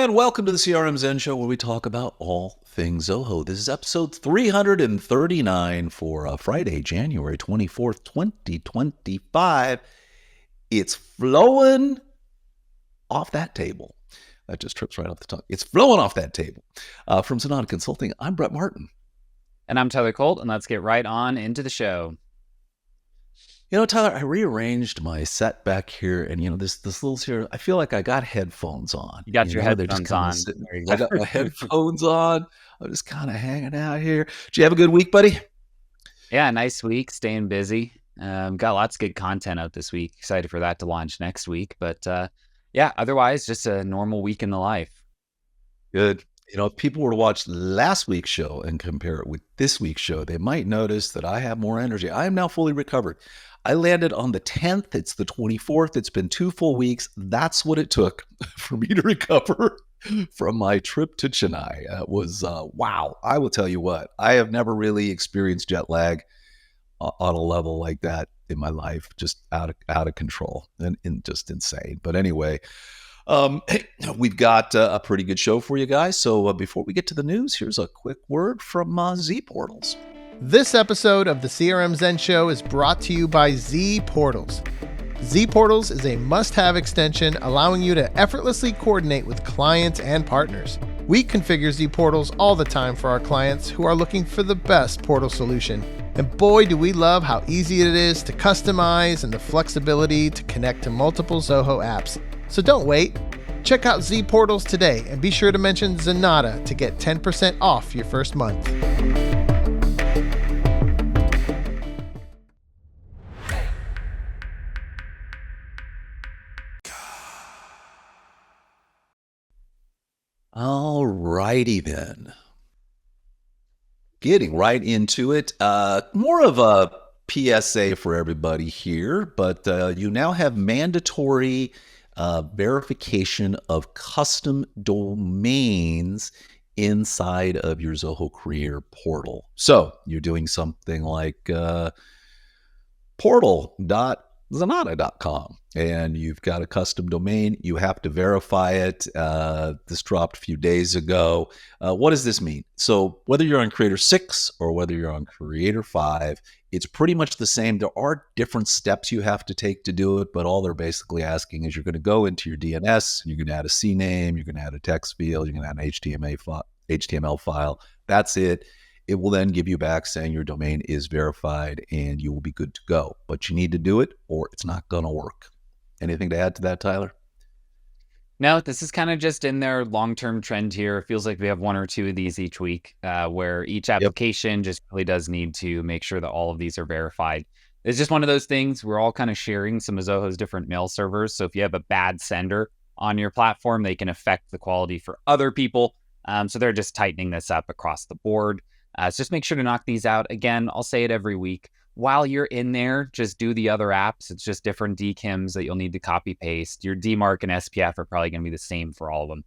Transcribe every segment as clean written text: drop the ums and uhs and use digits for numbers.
And welcome to the CRM Zen Show, where we talk about all things Zoho. This is episode 339 for Friday, January 24th, 2025. It's flowing off that table. That just trips right off the tongue. It's flowing off that table. From Zenatta Consulting, I'm Brett Martin. And I'm Tyler Colt, and let's get right on into the show. You know, Tyler, I rearranged my set back here, and this little here, I feel like I got headphones on. You got your headphones on. I got my headphones on. I'm just kind of hanging out here. Did you have a good week, buddy? Yeah, nice week, staying busy. Got lots of good content out this week. Excited for that to launch next week. But yeah, otherwise, just a normal week in the life. Good. If people were to watch last week's show and compare it with this week's show, they might notice that I have more energy. I am now fully recovered. I landed on the 10th. It's the 24th. It's been 2 full weeks. That's what it took for me to recover from my trip to Chennai. It was, wow. I will tell you what, I have never really experienced jet lag on a level like that in my life, just out of control and just insane. But anyway, we've got a pretty good show for you guys. So before we get to the news, here's a quick word from ZPortals. This episode of the CRM Zen Show is brought to you by ZPortals. ZPortals is a must-have extension allowing you to effortlessly coordinate with clients and partners. We configure ZPortals all the time for our clients who are looking for the best portal solution. And boy, do we love how easy it is to customize and the flexibility to connect to multiple Zoho apps. So don't wait. Check out ZPortals today and be sure to mention Zenatta to get 10% off your first month. All righty then. Getting right into it. More of a PSA for everybody here, but you now have mandatory verification of custom domains inside of your Zoho Career portal. So you're doing something like portal.zenatta.com, and you've got a custom domain. You have to verify it. This dropped a few days ago. What does this mean? So whether you're on Creator 6 or whether you're on Creator 5, it's pretty much the same. There are different steps you have to take to do it, but all they're basically asking is you're going to go into your DNS, and you're going to add a CNAME, you're going to add a text field, you're going to add an HTML file. That's it. It will then give you back saying your domain is verified and you will be good to go. But you need to do it or it's not going to work. Anything to add to that, Tyler? No, this is kind of just in their long-term trend here. It feels like we have 1 or 2 of these each week where each application just really does need to make sure that all of these are verified. It's just one of those things. We're all kind of sharing some of Zoho's different mail servers. So if you have a bad sender on your platform, they can affect the quality for other people. So they're just tightening this up across the board. So just make sure to knock these out. Again, I'll say it every week. While you're in there, just do the other apps. It's just different DKIMs that you'll need to copy paste. Your DMARC and SPF are probably going to be the same for all of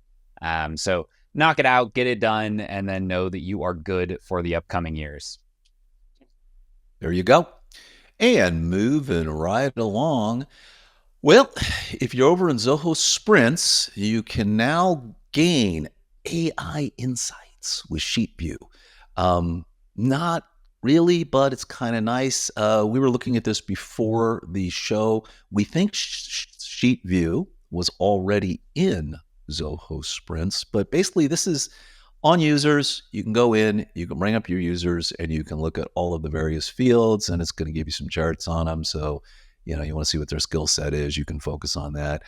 them. So knock it out, get it done, and then know that you are good for the upcoming years. There you go. And moving right along. Well, if you're over in Zoho Sprints, you can now gain AI insights with Sheet View. Not really, but it's kind of nice. We were looking at this before the show. We think Sheet View was already in Zoho Sprints, but basically this is on users. You can go in, you can bring up your users, and you can look at all of the various fields, and it's going to give you some charts on them. So, you want to see what their skill set is. You can focus on that.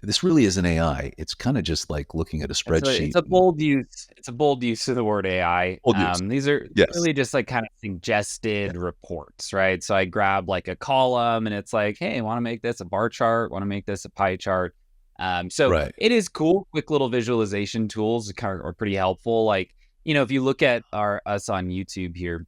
This really is an AI. It's kind of just like looking at a spreadsheet. It's a bold use. It's a bold use of the word AI. These are really just like kind of suggested reports, right? So I grab like a column and it's like, hey, I want to make this a bar chart, want to make this a pie chart. It is cool. Quick little visualization tools are pretty helpful. Like, if you look at us on YouTube here,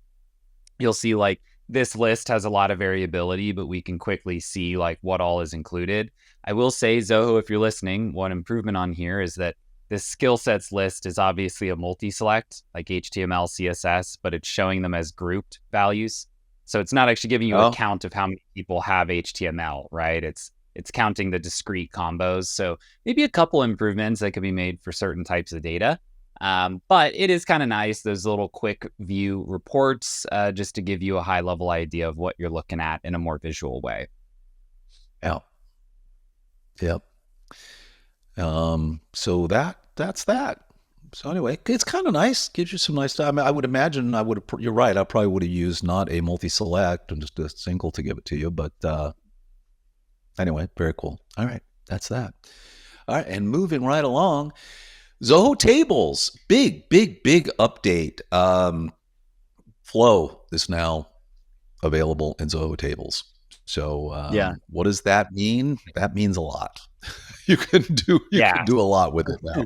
you'll see like this list has a lot of variability, but we can quickly see like what all is included. I will say, Zoho, if you're listening, one improvement on here is that this skill sets list is obviously a multi-select, like HTML, CSS, but it's showing them as grouped values. So it's not actually giving you a count of how many people have HTML, right? It's it's counting the discrete combos. So maybe a couple improvements that could be made for certain types of data. But it is kind of nice, those little quick view reports, just to give you a high level idea of what you're looking at in a more visual way. Yeah. Yep. So that's that. So anyway, it's kind of nice. Gives you some nice time. I would imagine you're right. I probably would have used not a multi-select and just a single to give it to you. But anyway, very cool. All right. That's that. All right. And moving right along, Zoho tables, big update. Flow is now available in Zoho tables. So what does that mean? That means a lot. You can do a lot with it now.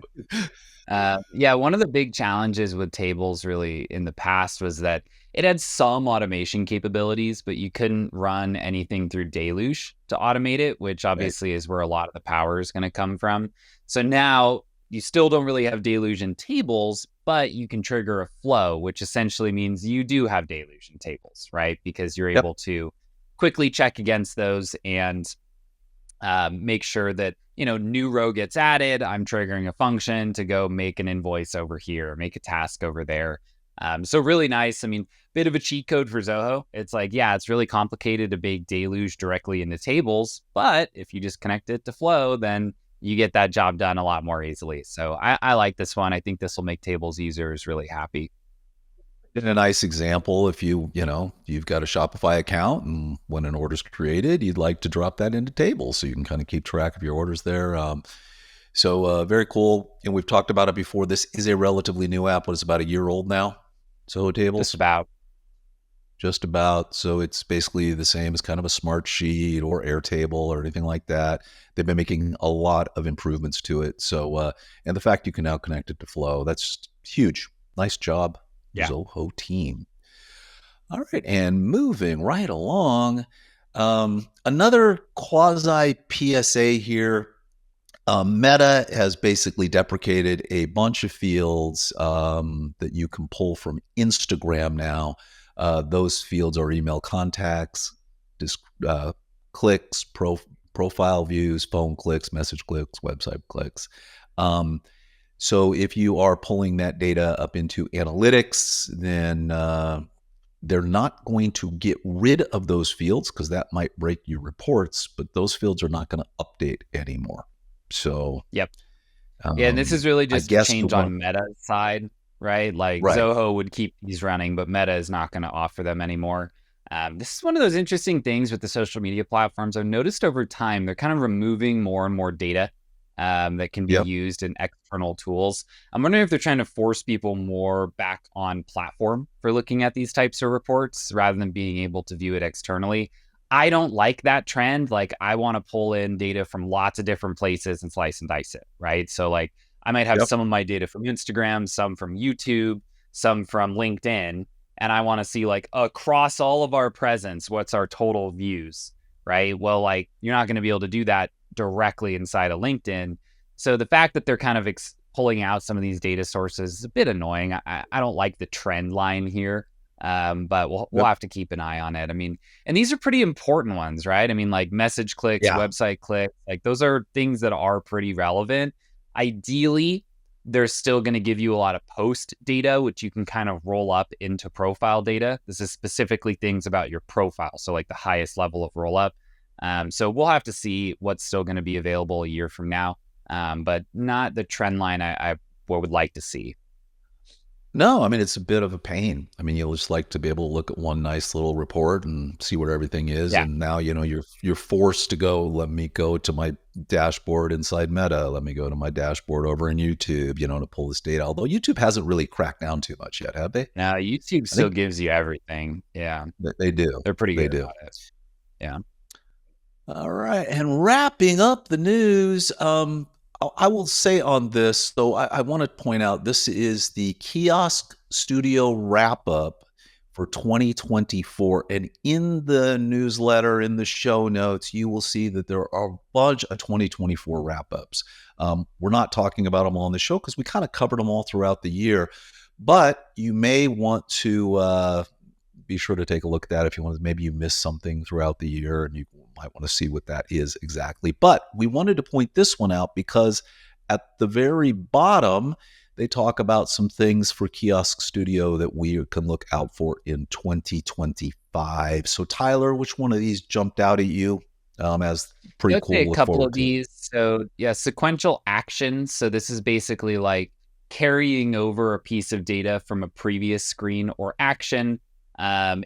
One of the big challenges with tables really in the past was that it had some automation capabilities, but you couldn't run anything through Deluge to automate it, which obviously is where a lot of the power is going to come from. So now you still don't really have Deluge in tables, but you can trigger a flow, which essentially means you do have Deluge in tables, right? Because you're able to quickly check against those and make sure that, new row gets added. I'm triggering a function to go make an invoice over here, make a task over there. So really nice. I mean, bit of a cheat code for Zoho. It's like, it's really complicated to bake Deluge directly into tables, but if you just connect it to Flow, then you get that job done a lot more easily. So I like this one. I think this will make tables users really happy. In a nice example, if you've got a Shopify account and when an order's created, you'd like to drop that into tables so you can kind of keep track of your orders there. So very cool. And we've talked about it before. This is a relatively new app. It's about a year old now. Zoho tables. Just about. So it's basically the same as kind of a smart sheet or Airtable or anything like that. They've been making a lot of improvements to it. So, and the fact you can now connect it to Flow, that's huge. Nice job, Zoho team. All right. And moving right along, another quasi PSA here. Meta has basically deprecated a bunch of fields that you can pull from Instagram now. Those fields are email contacts, clicks, profile views, phone clicks, message clicks, website clicks. So if you are pulling that data up into analytics, then they're not going to get rid of those fields because that might break your reports, but those fields are not going to update anymore. So, and this is really just a change on Meta's side, right? Like Zoho would keep these running, but Meta is not going to offer them anymore. This is one of those interesting things with the social media platforms. I've noticed over time, they're kind of removing more and more data that can be used in external tools. I'm wondering if they're trying to force people more back on platform for looking at these types of reports rather than being able to view it externally. I don't like that trend. Like, I want to pull in data from lots of different places and slice and dice it, right? So like, I might have some of my data from Instagram, some from YouTube, some from LinkedIn, and I want to see like across all of our presence, what's our total views, right? Well, like, you're not going to be able to do that directly inside of LinkedIn. So the fact that they're kind of pulling out some of these data sources is a bit annoying. I don't like the trend line here. But we'll have to keep an eye on it. I mean, and these are pretty important ones, right? I mean, like message clicks, website clicks, like those are things that are pretty relevant. Ideally, they're still going to give you a lot of post data, which you can kind of roll up into profile data. This is specifically things about your profile. So like the highest level of roll up. So we'll have to see what's still going to be available a year from now. But not the trend line I would like to see. No, I mean, it's a bit of a pain. I mean, you'll just like to be able to look at one nice little report and see where everything is. And now, you're forced to go, let me go to my dashboard inside Meta. Let me go to my dashboard over in YouTube, to pull this data. Although YouTube hasn't really cracked down too much yet, have they? No, YouTube still gives you everything. Yeah. They do. They're pretty good about it. Yeah. All right. And wrapping up the news, I will say on this, though, I want to point out this is the Kiosk Studio wrap-up for 2024. And in the newsletter, in the show notes, you will see that there are a bunch of 2024 wrap-ups. We're not talking about them all on the show because we kind of covered them all throughout the year. But you may want to be sure to take a look at that if you want. Maybe you missed something throughout the year and you might want to see what that is exactly. But we wanted to point this one out because at the very bottom, they talk about some things for Kiosk Studio that we can look out for in 2025. So, Tyler, which one of these jumped out at you as pretty I'd cool say to a look couple forward of to? these. So yeah, sequential actions. So this is basically like carrying over a piece of data from a previous screen or action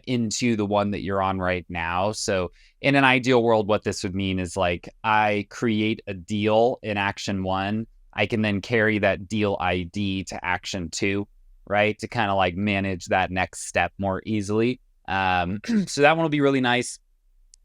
into the one that you're on right now. So in an ideal world, what this would mean is like I create a deal in action 1. I can then carry that deal ID to action 2, right? To kind of like manage that next step more easily. So that one will be really nice.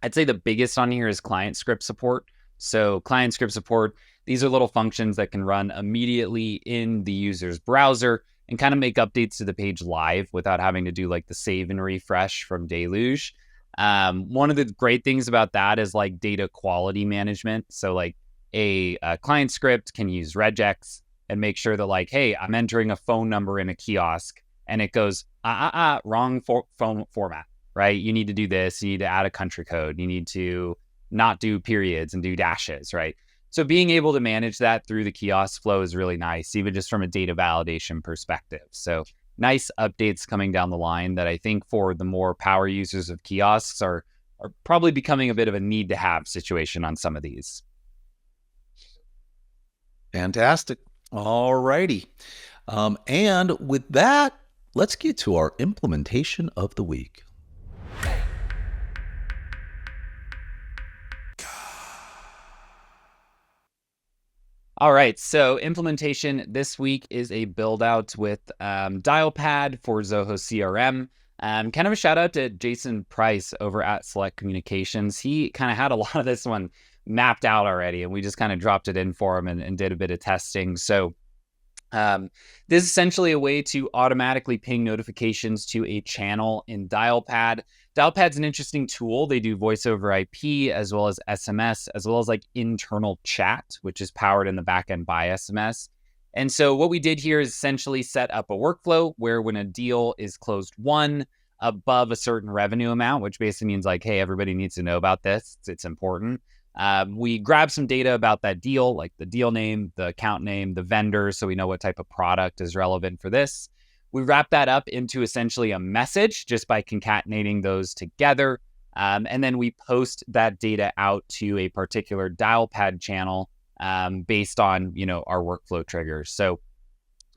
I'd say the biggest on here is client script support. So client script support, these are little functions that can run immediately in the user's browser and kind of make updates to the page live without having to do like the save and refresh from Deluge. One of the great things about that is like data quality management. So like a client script can use regex and make sure that like, hey, I'm entering a phone number in a kiosk and it goes, wrong phone format, right? You need to do this. You need to add a country code. You need to not do periods and do dashes, right? So being able to manage that through the kiosk flow is really nice, even just from a data validation perspective. So nice updates coming down the line that I think for the more power users of kiosks are probably becoming a bit of a need to have situation on some of these. Fantastic. All righty. And with that, let's get to our implementation of the week. All right, so implementation this week is a build out with Dialpad for Zoho CRM. Kind of a shout out to Jason Price over at Select Communications. He kind of had a lot of this one mapped out already, and we just kind of dropped it in for him and did a bit of testing. So this is essentially a way to automatically ping notifications to a channel in Dialpad. Dialpad's an interesting tool. They do voice over IP as well as SMS, as well as like internal chat, which is powered in the backend by SMS. And so what we did here is essentially set up a workflow where when a deal is closed won above a certain revenue amount, which basically means like, hey, everybody needs to know about this. It's important. We grab some data about that deal, like the deal name, the account name, the vendor, so we know what type of product is relevant for this. We wrap that up into essentially a message just by concatenating those together. And then we post that data out to a particular Dialpad channel based on, our workflow triggers. So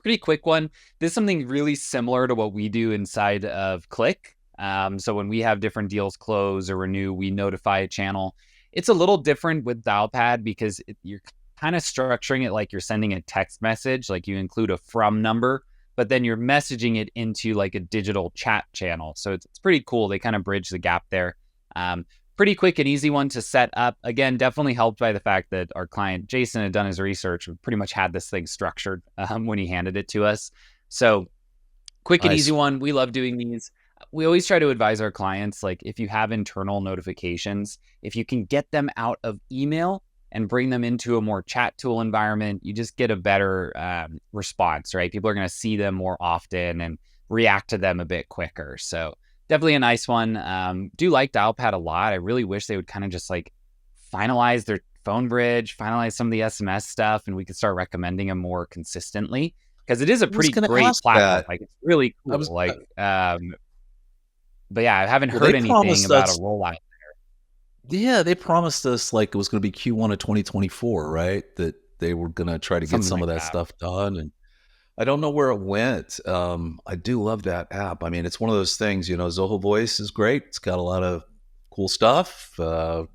pretty quick one. This is something really similar to what we do inside of Click. So when we have different deals close or renew, we notify a channel. It's a little different with Dialpad because you're kind of structuring it like you're sending a text message, like you include a from number, but then you're messaging it into like a digital chat channel. So it's pretty cool. They kind of bridge the gap there. Pretty quick and easy one to set up. Again, definitely helped by the fact that our client, Jason, had done his research and pretty much had this thing structured when he handed it to us. So quick and easy one. We love doing these. We always try to advise our clients, like if you have internal notifications, if you can get them out of email and bring them into a more chat tool environment, you just get a better response, right? People are going to see them more often and react to them a bit quicker. So definitely a nice one. Do like Dialpad a lot. I really wish they would kind of just like finalize their phone bridge, finalize some of the SMS stuff, and we could start recommending them more consistently because it is a pretty great platform. Like it's really cool. But yeah, I haven't heard anything about a rollout there. Yeah, they promised us like it was going to be Q1 of 2024, right? That they were going to try to get some of that stuff done. And I don't know where it went. I do love that app. I mean, it's one of those things, Zoho Voice is great. It's got a lot of cool stuff.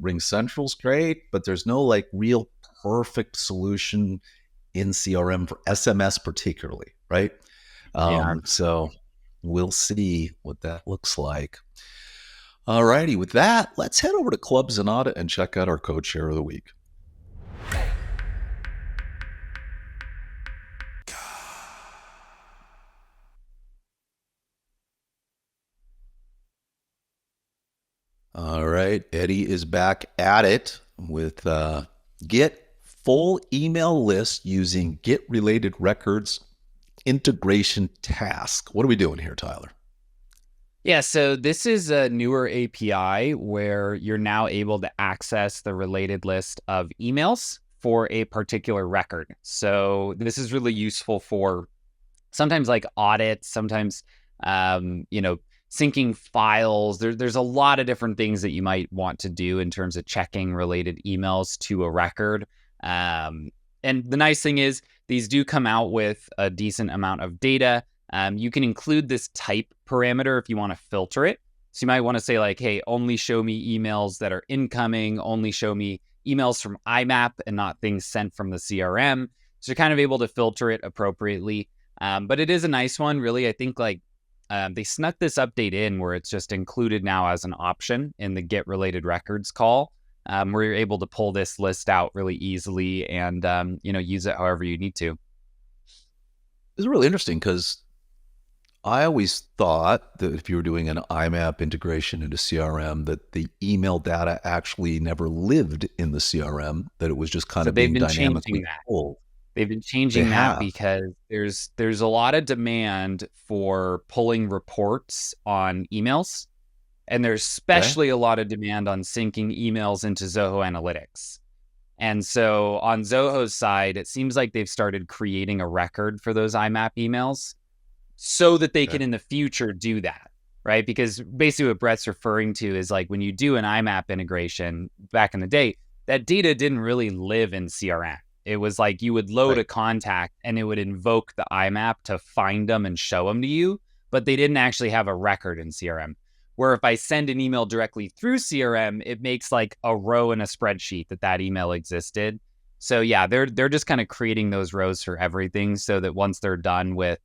Ring Central's great, but there's no like real perfect solution in CRM for SMS particularly, right? So we'll see what that looks like. All righty. With that, let's head over to Club Zenatta and check out our code share of the week. All right. Eddie is back at it with get full email list using get related records integration task. What are we doing here, Tyler? Yeah, so this is a newer API where you're now able to access the related list of emails for a particular record. So this is really useful for sometimes like audits, sometimes syncing files. There's a lot of different things that you might want to do in terms of checking related emails to a record. And the nice thing is these do come out with a decent amount of data. You can include this type parameter if you want to filter it. So you might want to say like, hey, only show me emails that are incoming, only show me emails from IMAP and not things sent from the CRM. So you're kind of able to filter it appropriately. But it is a nice one, really. I think they snuck this update in where it's just included now as an option in the get related records call, where you're able to pull this list out really easily and use it however you need to. It's really interesting because I always thought that if you were doing an IMAP integration into CRM, that the email data actually never lived in the CRM, that it was just kind So of they've being been dynamically changing that. pulled. They've been They changing that have. because there's a lot of demand for pulling reports on emails, and there's Okay. especially a lot of demand on syncing emails into Zoho Analytics. And so on Zoho's side, it seems like they've started creating a record for those IMAP emails so that they Okay. can in the future do that, right? Because basically what Brett's referring to is like when you do an IMAP integration back in the day, that data didn't really live in CRM. It was like you would load Right. a contact and it would invoke the IMAP to find them and show them to you, but they didn't actually have a record in CRM. Where if I send an email directly through CRM, it makes like a row in a spreadsheet that email existed. So yeah, they're just kind of creating those rows for everything so that once they're done with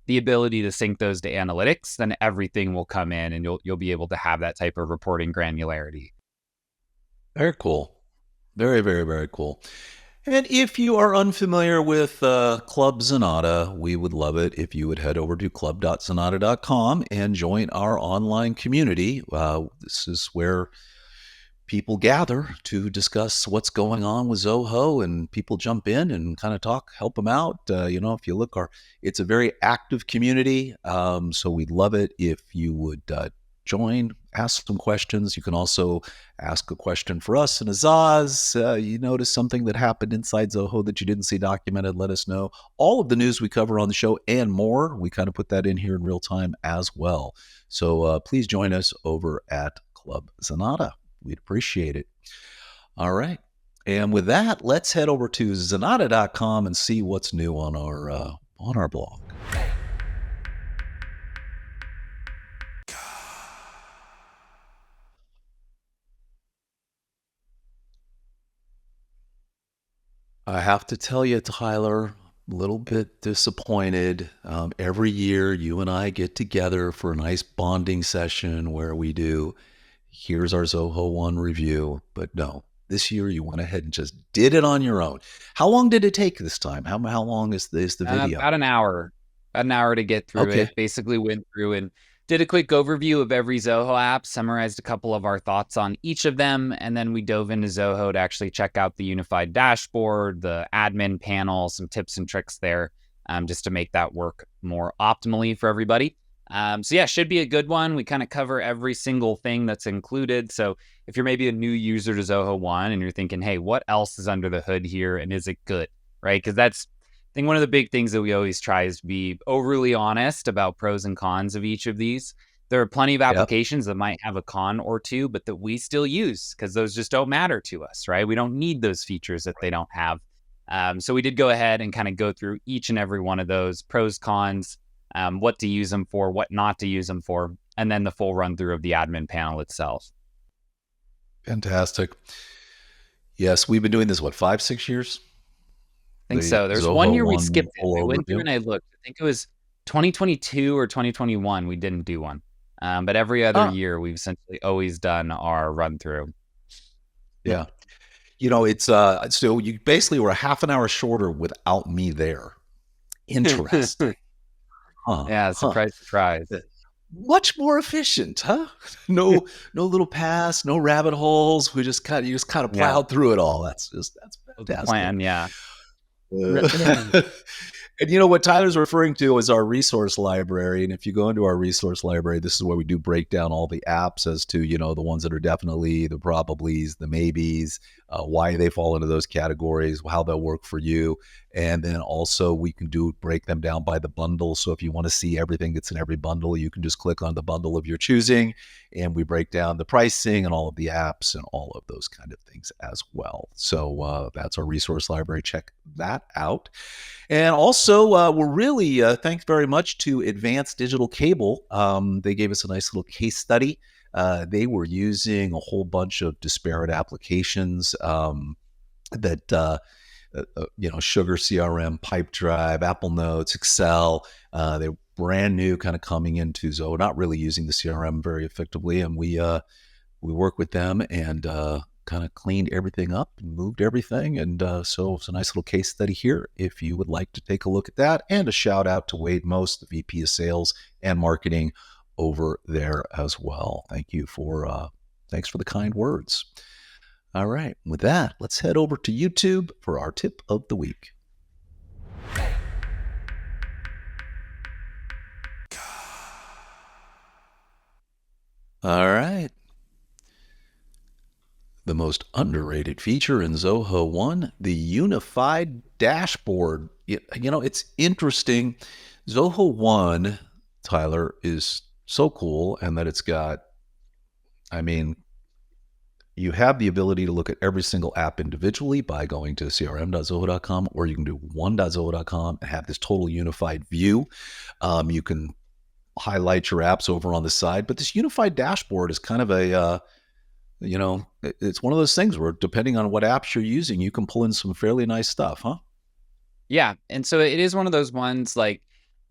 the ability to sync those to analytics, then everything will come in and you'll be able to have that type of reporting granularity. Very cool. Very, very, very cool. And if you are unfamiliar with Club Zenatta, we would love it if you would head over to club.zenatta.com and join our online community. This is where people gather to discuss what's going on with Zoho, and people jump in and kind of talk, help them out. If you look, it's a very active community, so we'd love it if you would join, ask some questions. You can also ask a question for us and Azaz. You notice something that happened inside Zoho that you didn't see documented, let us know. All of the news we cover on the show and more, we kind of put that in here in real time as well. So please join us over at Club Zenatta. We'd appreciate it. All right. And with that, let's head over to Zenatta.com and see what's new on our blog. I have to tell you, Tyler, a little bit disappointed. Every year, you and I get together for a nice bonding session where we do, here's our Zoho One review. But no, this year you went ahead and just did it on your own. How long did it take this time? How long is the video? About an hour to get through Okay. it. Basically went through and did a quick overview of every Zoho app, summarized a couple of our thoughts on each of them, and then we dove into Zoho to actually check out the unified dashboard, the admin panel, some tips and tricks there, just to make that work more optimally for everybody. So yeah, should be a good one. We kind of cover every single thing that's included. So if you're maybe a new user to Zoho One and you're thinking, hey, what else is under the hood here and is it good, right? Because that's, I think one of the big things that we always try is to be overly honest about pros and cons of each of these. There are plenty of Yep. applications that might have a con or two, but that we still use because those just don't matter to us, right? We don't need those features that they don't have. So we did go ahead and kind of go through each and every one of those pros, cons, what to use them for, what not to use them for, and then the full run through of the admin panel itself. Fantastic. Yes, we've been doing this, 5, 6 years? I think The so. There's Zoho one year we One skipped it. full I went through overview? and I looked. I think it was 2022 or 2021. We didn't do one. But every other year, we've essentially always done our run through. Yeah. It's so you basically were a half an hour shorter without me there. Interesting. Yeah, surprise. Much more efficient, huh? No little pass, no rabbit holes. You just kind of plowed through it all. That's fantastic. The plan, yeah. And what Tyler's referring to is our resource library. And if you go into our resource library, this is where we do break down all the apps as to, the ones that are definitely, the probablys, the maybes, why they fall into those categories, how they'll work for you. And then also we can break them down by the bundle. So if you want to see everything that's in every bundle, you can just click on the bundle of your choosing, and we break down the pricing and all of the apps and all of those kind of things as well. So that's our resource library. Check that out. And also, we're really thanks very much to Advanced Digital Cable. They gave us a nice little case study. They were using a whole bunch of disparate applications that Sugar CRM, Pipedrive, Apple Notes, Excel. They're brand new, kind of coming into Zoho, not really using the CRM very effectively, and we work with them and kind of cleaned everything up and moved everything. And so it's a nice little case study here if you would like to take a look at that. And a shout out to Wade Most, the VP of Sales and Marketing over there as well. Thanks for the kind words. All right, with that, let's head over to YouTube for our tip of the week. All right. The most underrated feature in Zoho One, the unified dashboard. It's interesting. Zoho One, Tyler, is so cool, and that it's got, you have the ability to look at every single app individually by going to crm.zoho.com, or you can do one.zoho.com and have this total unified view. You can highlight your apps over on the side, but this unified dashboard is kind of a it's one of those things where depending on what apps you're using, you can pull in some fairly nice stuff, huh? Yeah. And so it is one of those ones, like,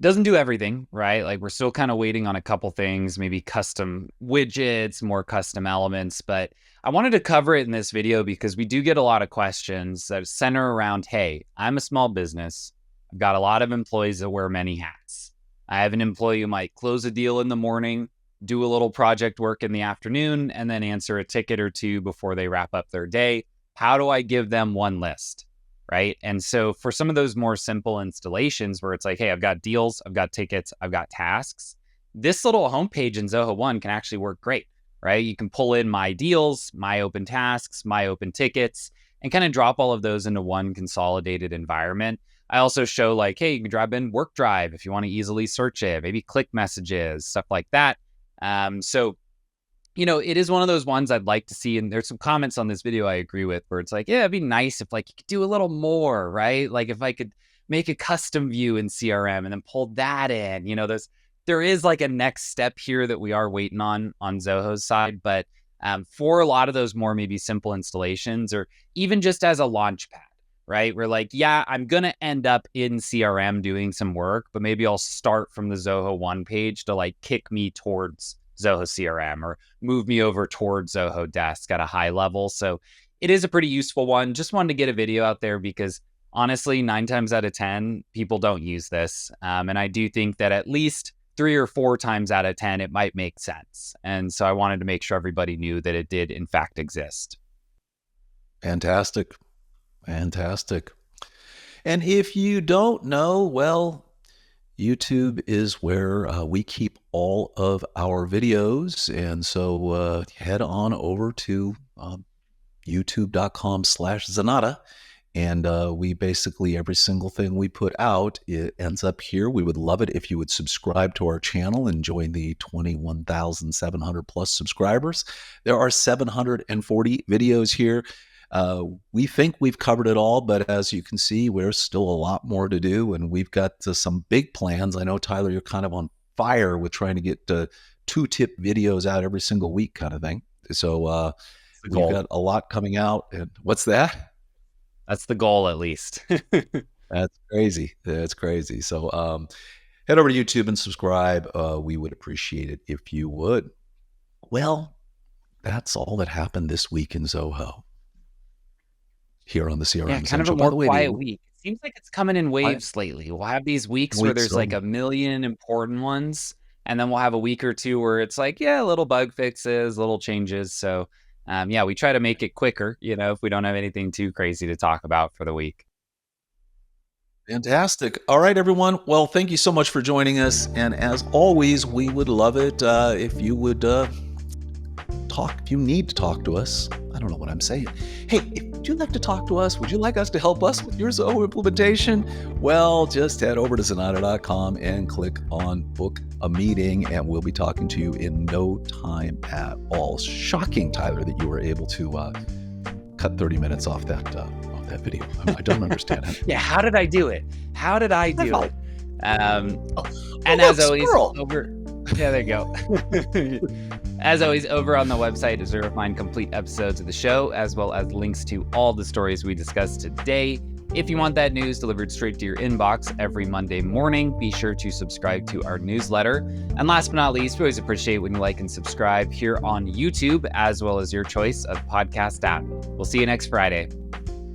doesn't do everything, right? Like, we're still kind of waiting on a couple things, maybe custom widgets, more custom elements. But I wanted to cover it in this video because we do get a lot of questions that center around, hey, I'm a small business. I've got a lot of employees that wear many hats. I have an employee who might close a deal in the morning, do a little project work in the afternoon, and then answer a ticket or two before they wrap up their day. How do I give them one list, right? And so for some of those more simple installations where it's like, hey, I've got deals, I've got tickets, I've got tasks, this little homepage in Zoho One can actually work great, right? You can pull in my deals, my open tasks, my open tickets, and kind of drop all of those into one consolidated environment. I also show like, hey, you can drop in Work Drive if you want to easily search it, maybe click messages, stuff like that. So, it is one of those ones I'd like to see. And there's some comments on this video I agree with where it's like, yeah, it'd be nice if like you could do a little more, right? Like if I could make a custom view in CRM and then pull that in, there is like a next step here that we are waiting on Zoho's side. But for a lot of those more maybe simple installations, or even just as a launch pad, right? We're like, yeah, I'm going to end up in CRM doing some work, but maybe I'll start from the Zoho One page to like kick me towards Zoho CRM or move me over towards Zoho Desk at a high level. So it is a pretty useful one. Just wanted to get a video out there because honestly, 9 times out of 10, people don't use this. And I do think that at least 3 or 4 times out of 10, it might make sense. And so I wanted to make sure everybody knew that it did in fact exist. Fantastic. And if you don't know, well, YouTube is where we keep all of our videos. And so head on over to youtube.com/Zenatta. And we basically, every single thing we put out, it ends up here. We would love it if you would subscribe to our channel and join the 21,700 plus subscribers. There are 740 videos here. We think we've covered it all, but as you can see, there's still a lot more to do, and we've got some big plans. I know, Tyler, you're kind of on fire with trying to get 2-tip videos out every single week kind of thing. So we've got a lot coming out. And what's that? That's the goal, at least. That's crazy. So head over to YouTube and subscribe. We would appreciate it if you would. Well, that's all that happened this week in Zoho. Here on the CRM Yeah, Zen kind of Show. a more quiet week. It seems like it's coming in waves lately. We'll have these weeks where there's like a million important ones, and then we'll have a week or two where it's like, yeah, little bug fixes, little changes. So yeah, we try to make it quicker, if we don't have anything too crazy to talk about for the week. Fantastic. All right, everyone. Well, thank you so much for joining us. And as always, we would love it if you would talk. If you need to talk to us, I don't know what I'm saying. Hey, would you like to talk to us? Would you like us to help us with your Zoho implementation? Well, just head over to Zenatta.com and click on book a meeting, and we'll be talking to you in no time at all. Shocking, Tyler, that you were able to cut 30 minutes off that video. I don't understand it. Yeah, how did I do it? How did I do it? And as always, yeah, there you go. As always, over on the website is where you'll find complete episodes of the show, as well as links to all the stories we discussed today. If you want that news delivered straight to your inbox every Monday morning, be sure to subscribe to our newsletter. And last but not least, we always appreciate when you like and subscribe here on YouTube, as well as your choice of podcast app. We'll see you next Friday.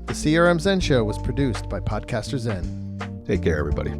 The CRM Zen Show was produced by Podcaster Zen. Take care, everybody.